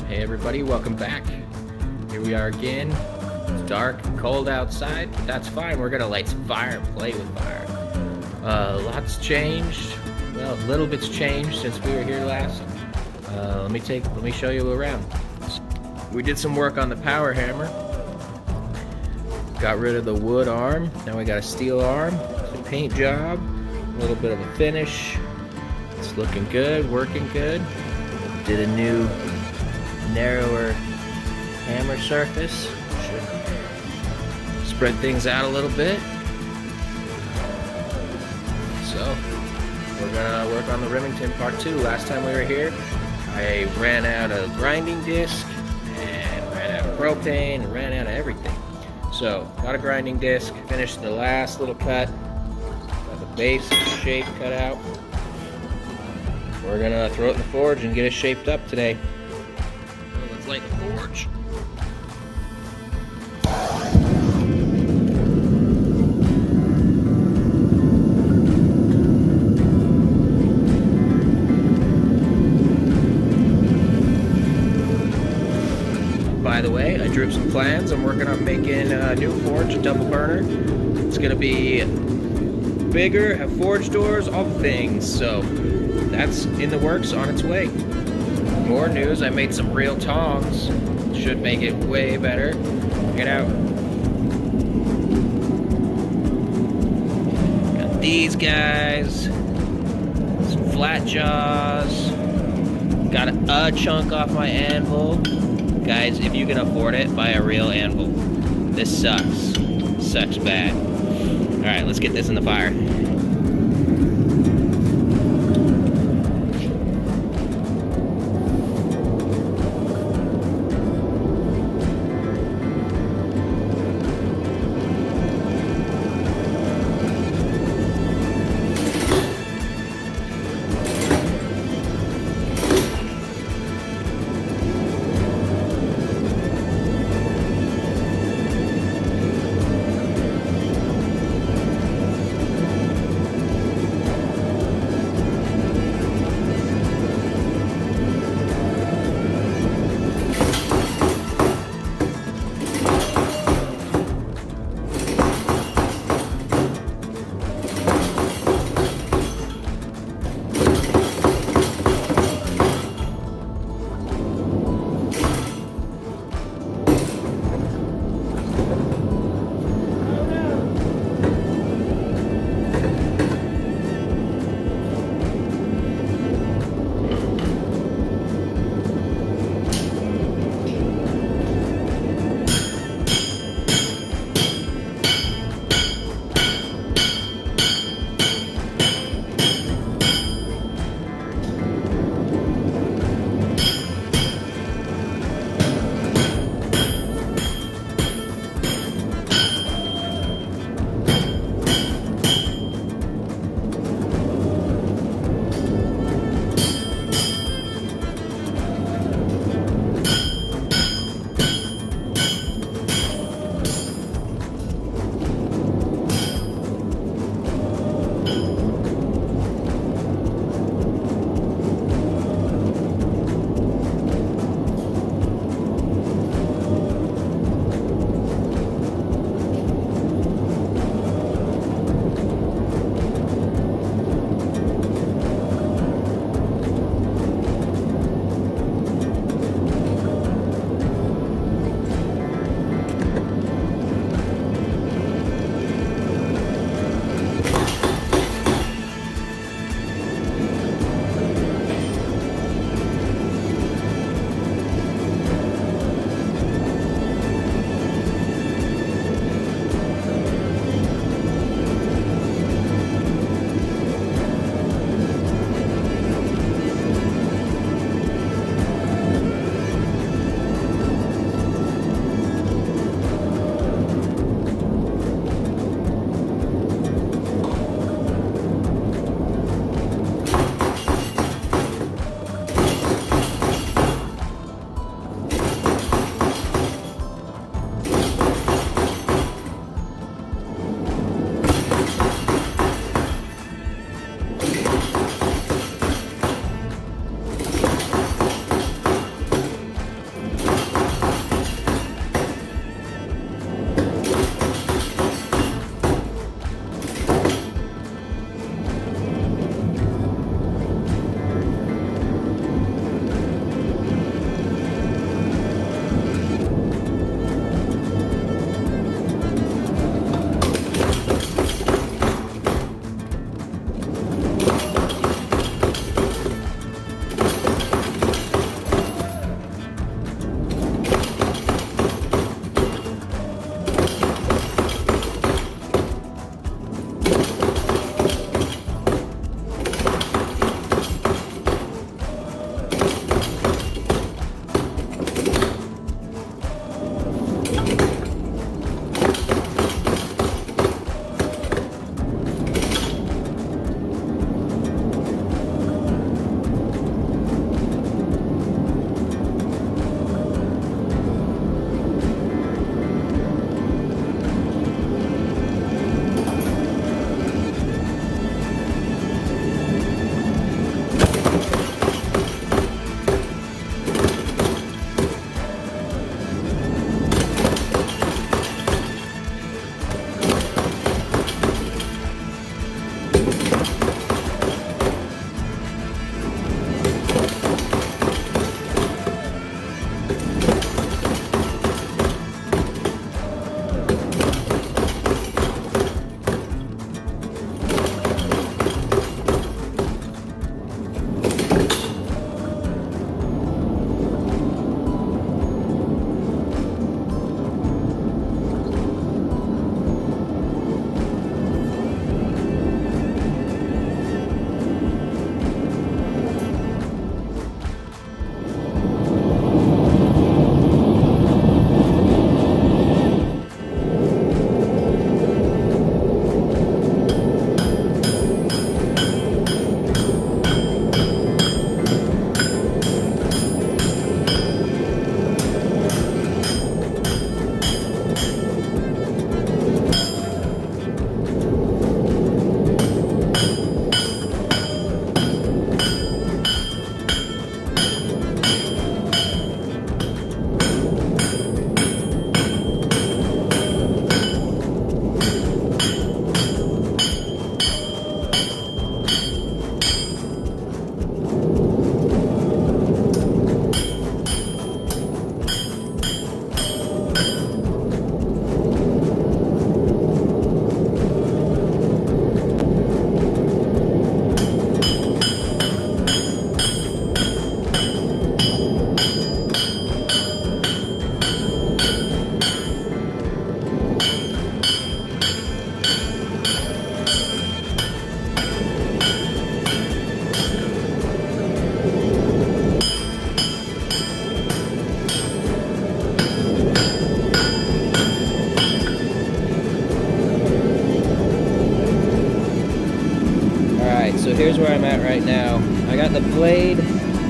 Hey everybody, welcome back. Here we are again. It's dark and cold outside, but that's fine. We're gonna light some fire and play with fire. Lots changed. Well, a little bit's changed since we were here last. Let me show you around. We did some work on the power hammer. Got rid of the wood arm. Now we got a steel arm. It's a paint job. A little bit of a finish. It's looking good, working good. Did a new narrower hammer surface. Should spread things out a little bit. So we're gonna work on the Remington Part 2. Last time we were here, I ran out of grinding disc and ran out of propane and ran out of everything. So got a grinding disc, finished the last little cut, got the base shape cut out. We're gonna throw it in the forge and get it shaped up today. So let's light the forge. By the way, I drew up some plans. I'm working on making a new forge, a double burner. It's gonna be bigger, have forge doors, all the things. So that's in the works, on its way. More news, I made some real tongs. Should make it way better. Check it out. Got these guys. Some flat jaws. Got a chunk off my anvil. Guys, if you can afford it, buy a real anvil. This sucks. Sucks bad. Alright, let's get this in the fire. I got the blade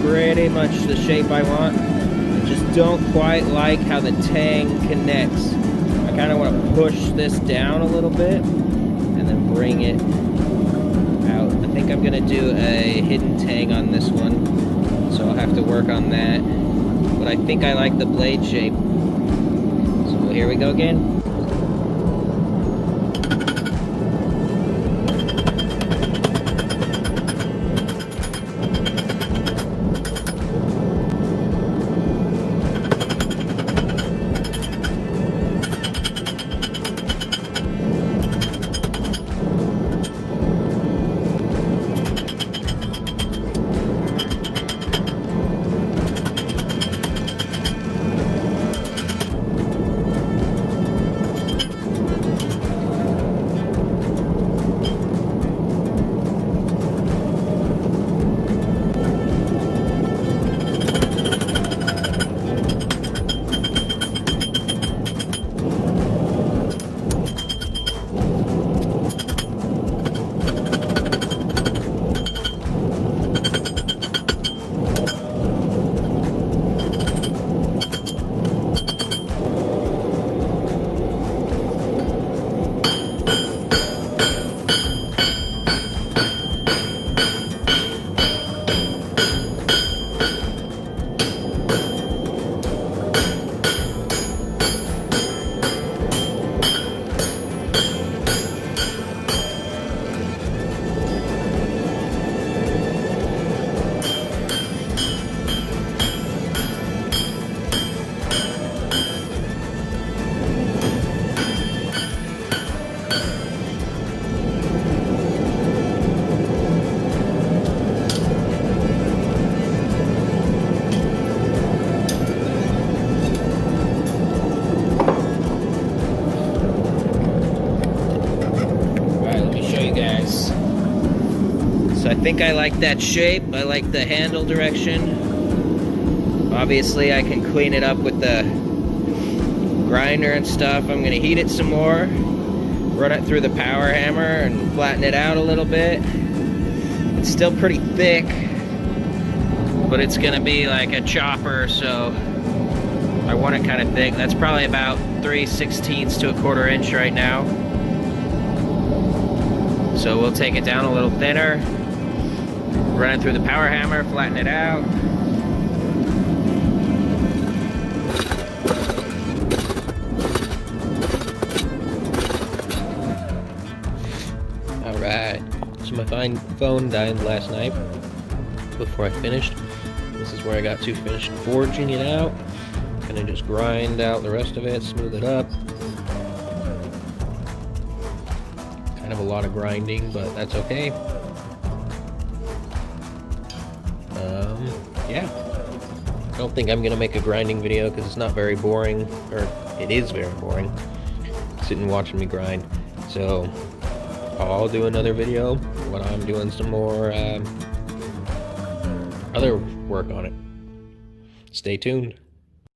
pretty much the shape I want. I just don't quite like how the tang connects. I kind of want to push this down a little bit and then bring it out. I think I'm going to do a hidden tang on this one, so I'll have to work on that. But I think I like the blade shape. So here we go again. So I think I like that shape. I like the handle direction. Obviously I can clean it up with the grinder and stuff. I'm gonna heat it some more, run it through the power hammer and flatten it out a little bit. It's still pretty thick, but it's gonna be like a chopper, so I want it kind of thick. That's probably about 3/16 to 1/4 inch right now. So we'll take it down a little thinner, run it through the power hammer, flatten it out. Alright, so my phone died last night before I finished. This is where I got to finish forging it out. Gonna just grind out the rest of it, smooth it up. Kind of a lot of grinding, but that's okay. Yeah. I don't think I'm gonna make a grinding video because it's not very boring, or it is very boring, sitting watching me grind. So I'll do another video when I'm doing some more other work on it. Stay tuned.